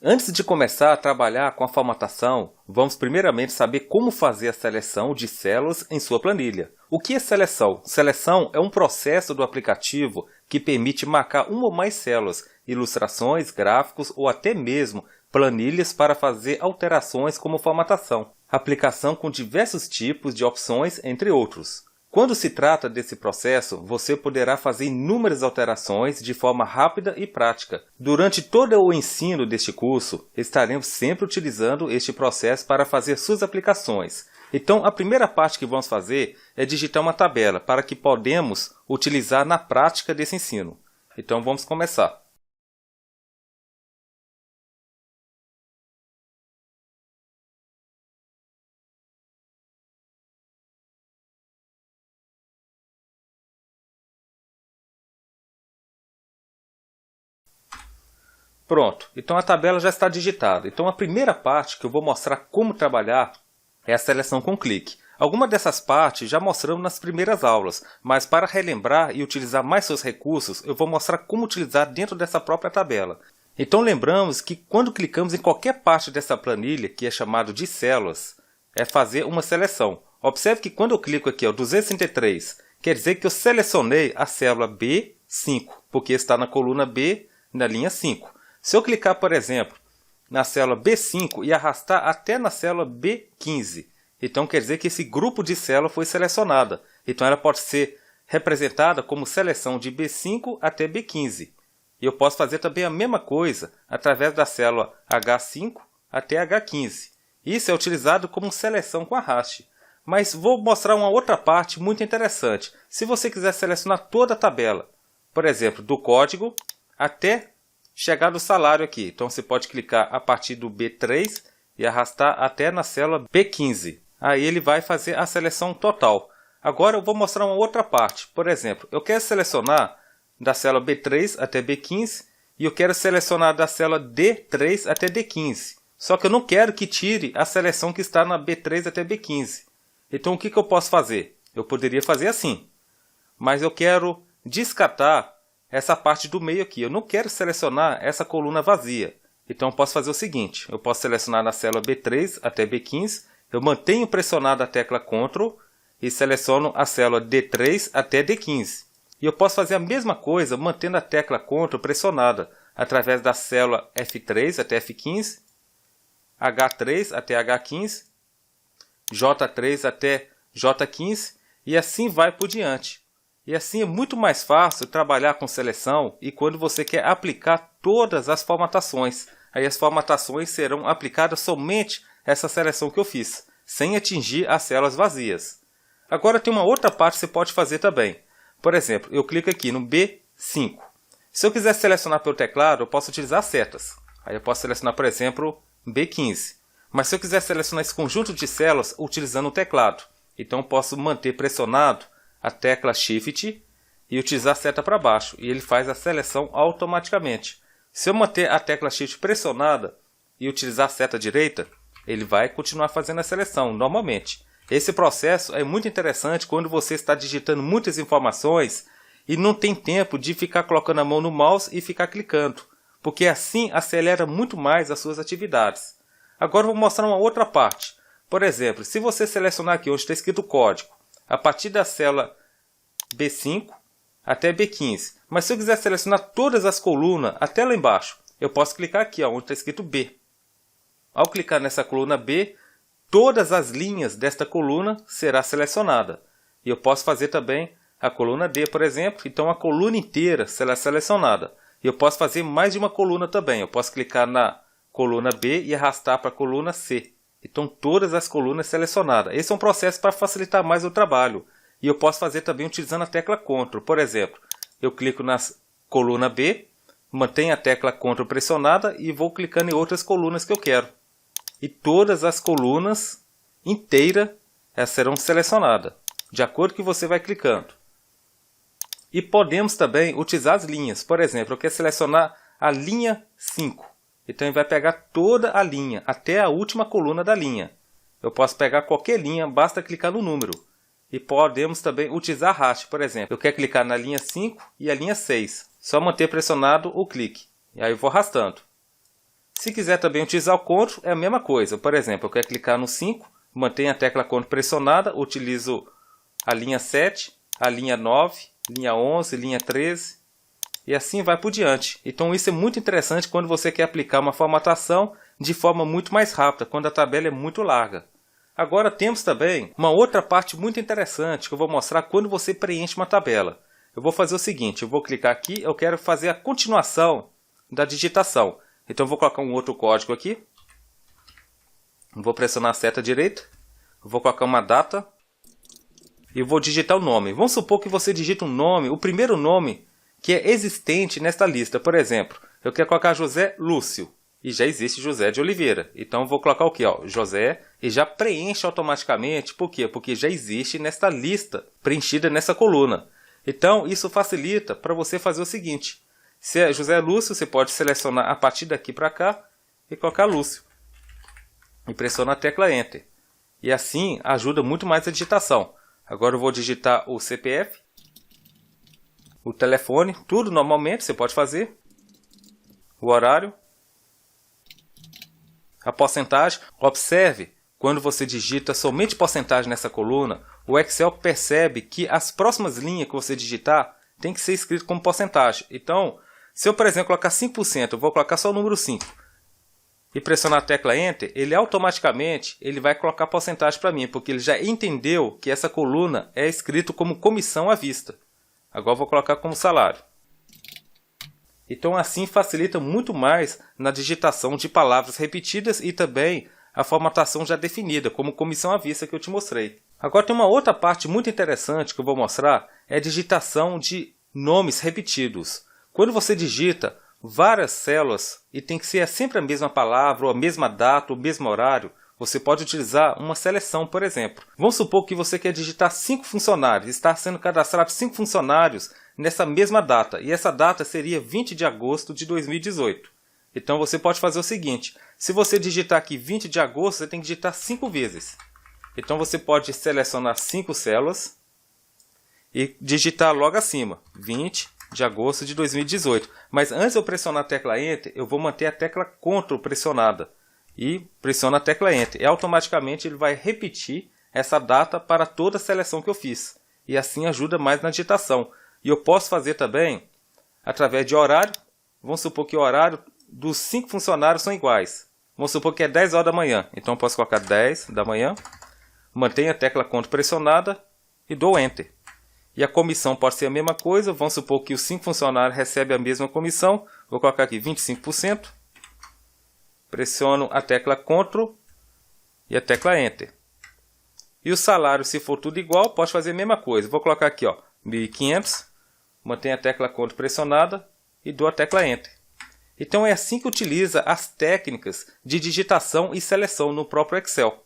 Antes de começar a trabalhar com a formatação, vamos primeiramente saber como fazer a seleção de células em sua planilha. O que é seleção? Seleção é um processo do aplicativo que permite marcar uma ou mais células, ilustrações, gráficos ou até mesmo planilhas para fazer alterações como formatação, aplicação com diversos tipos de opções, entre outros. Quando se trata desse processo, você poderá fazer inúmeras alterações de forma rápida e prática. Durante todo o ensino deste curso, estaremos sempre utilizando este processo para fazer suas aplicações. Então, a primeira parte que vamos fazer é digitar uma tabela para que podemos utilizar na prática desse ensino. Então, vamos começar. Pronto, então a tabela já está digitada. Então a primeira parte que eu vou mostrar como trabalhar é a seleção com clique. Algumas dessas partes já mostramos nas primeiras aulas, mas para relembrar e utilizar mais seus recursos, eu vou mostrar como utilizar dentro dessa própria tabela. Então lembramos que quando clicamos em qualquer parte dessa planilha, que é chamado de células, é fazer uma seleção. Observe que quando eu clico aqui, 263, quer dizer que eu selecionei a célula B5, porque está na coluna B, na linha 5. Se eu clicar, por exemplo, na célula B5 e arrastar até na célula B15, então quer dizer que esse grupo de células foi selecionada. Então ela pode ser representada como seleção de B5 até B15. E eu posso fazer também a mesma coisa através da célula H5 até H15. Isso é utilizado como seleção com arraste. Mas vou mostrar uma outra parte muito interessante. Se você quiser selecionar toda a tabela, por exemplo, do código até chegar do salário aqui. Então você pode clicar a partir do B3 e arrastar até na célula B15. Aí ele vai fazer a seleção total. Agora eu vou mostrar uma outra parte. Por exemplo, eu quero selecionar da célula B3 até B15 e eu quero selecionar da célula D3 até D15. Só que eu não quero que tire a seleção que está na B3 até B15. Então o que eu posso fazer? Eu poderia fazer assim. Mas eu quero descartar essa parte do meio aqui. Eu não quero selecionar essa coluna vazia. Então eu posso fazer o seguinte. Eu posso selecionar na célula B3 até B15. Eu mantenho pressionada a tecla Ctrl e seleciono a célula D3 até D15. E eu posso fazer a mesma coisa mantendo a tecla Ctrl pressionada através da célula F3 até F15, H3 até H15, J3 até J15 e assim vai por diante. E assim é muito mais fácil trabalhar com seleção e quando você quer aplicar todas as formatações. Aí as formatações serão aplicadas somente essa seleção que eu fiz, sem atingir as células vazias. Agora tem uma outra parte que você pode fazer também. Por exemplo, eu clico aqui no B5. Se eu quiser selecionar pelo teclado, eu posso utilizar setas. Aí eu posso selecionar, por exemplo, B15. Mas se eu quiser selecionar esse conjunto de células utilizando o teclado, então eu posso manter pressionado a tecla Shift e utilizar a seta para baixo. E ele faz a seleção automaticamente. Se eu manter a tecla Shift pressionada e utilizar a seta direita, ele vai continuar fazendo a seleção normalmente. Esse processo é muito interessante quando você está digitando muitas informações e não tem tempo de ficar colocando a mão no mouse e ficar clicando, porque assim acelera muito mais as suas atividades. Agora eu vou mostrar uma outra parte. Por exemplo, se você selecionar aqui onde está escrito código, a partir da célula B5 até B15. Mas se eu quiser selecionar todas as colunas até lá embaixo, eu posso clicar aqui onde está escrito B. Ao clicar nessa coluna B, todas as linhas desta coluna será selecionada. E eu posso fazer também a coluna D, por exemplo. Então a coluna inteira será selecionada. E eu posso fazer mais de uma coluna também. Eu posso clicar na coluna B e arrastar para a coluna C. Então todas as colunas selecionadas. Esse é um processo para facilitar mais o trabalho. E eu posso fazer também utilizando a tecla Ctrl. Por exemplo, eu clico na coluna B, mantenho a tecla Ctrl pressionada e vou clicando em outras colunas que eu quero. E todas as colunas inteiras serão selecionadas, de acordo com que você vai clicando. E podemos também utilizar as linhas. Por exemplo, eu quero selecionar a linha 5. Então ele vai pegar toda a linha, até a última coluna da linha. Eu posso pegar qualquer linha, basta clicar no número. E podemos também utilizar arraste, por exemplo. Eu quero clicar na linha 5 e a linha 6. Só manter pressionado o clique. E aí eu vou arrastando. Se quiser também utilizar o CTRL, é a mesma coisa. Por exemplo, eu quero clicar no 5, mantenho a tecla CTRL pressionada, utilizo a linha 7, a linha 9, linha 11, linha 13 e assim vai por diante. Então isso é muito interessante quando você quer aplicar uma formatação de forma muito mais rápida, quando a tabela é muito larga. Agora temos também uma outra parte muito interessante que eu vou mostrar quando você preenche uma tabela. Eu vou fazer o seguinte, eu vou clicar aqui, eu quero fazer a continuação da digitação. Então eu vou colocar um outro código aqui. Vou pressionar a seta direita. Vou colocar uma data. E vou digitar o nome. Vamos supor que você digita um nome, o primeiro nome que é existente nesta lista. Por exemplo, eu quero colocar José Lúcio. E já existe José de Oliveira. Então eu vou colocar o que? José. E já preenche automaticamente. Por quê? Porque já existe nesta lista, preenchida nessa coluna. Então isso facilita para você fazer o seguinte. Se é José Lúcio, você pode selecionar a partir daqui para cá e colocar Lúcio. E pressiona a tecla Enter. E assim ajuda muito mais a digitação. Agora eu vou digitar o CPF, o telefone, tudo normalmente você pode fazer. O horário, a porcentagem. Observe, quando você digita somente porcentagem nessa coluna, o Excel percebe que as próximas linhas que você digitar tem que ser escrito como porcentagem. Então, se eu, por exemplo, colocar 5%, eu vou colocar só o número 5 e pressionar a tecla Enter, ele automaticamente vai colocar porcentagem para mim, porque ele já entendeu que essa coluna é escrito como comissão à vista. Agora eu vou colocar como salário. Então assim facilita muito mais na digitação de palavras repetidas e também a formatação já definida, como comissão à vista que eu te mostrei. Agora tem uma outra parte muito interessante que eu vou mostrar, é a digitação de nomes repetidos. Quando você digita várias células e tem que ser sempre a mesma palavra, ou a mesma data, ou o mesmo horário, você pode utilizar uma seleção, por exemplo. Vamos supor que você quer digitar 5 funcionários, está sendo cadastrado 5 funcionários nessa mesma data, e essa data seria 20 de agosto de 2018. Então você pode fazer o seguinte, se você digitar aqui 20 de agosto, você tem que digitar 5 vezes. Então você pode selecionar 5 células e digitar logo acima, 20 de agosto de 2018. Mas antes de eu pressionar a tecla Enter, eu vou manter a tecla Ctrl pressionada. E pressiono a tecla Enter. E automaticamente ele vai repetir essa data para toda a seleção que eu fiz. E assim ajuda mais na digitação. E eu posso fazer também através de horário. Vamos supor que o horário dos 5 funcionários são iguais. Vamos supor que é 10 horas da manhã. Então eu posso colocar 10 da manhã. Mantenho a tecla Ctrl pressionada e dou Enter. E a comissão pode ser a mesma coisa. Vamos supor que os 5 funcionários recebem a mesma comissão. Vou colocar aqui 25%. Pressiono a tecla Ctrl e a tecla Enter. E o salário, se for tudo igual, pode fazer a mesma coisa. Vou colocar aqui 1.500. Mantenho a tecla Ctrl pressionada e dou a tecla Enter. Então é assim que utiliza as técnicas de digitação e seleção no próprio Excel.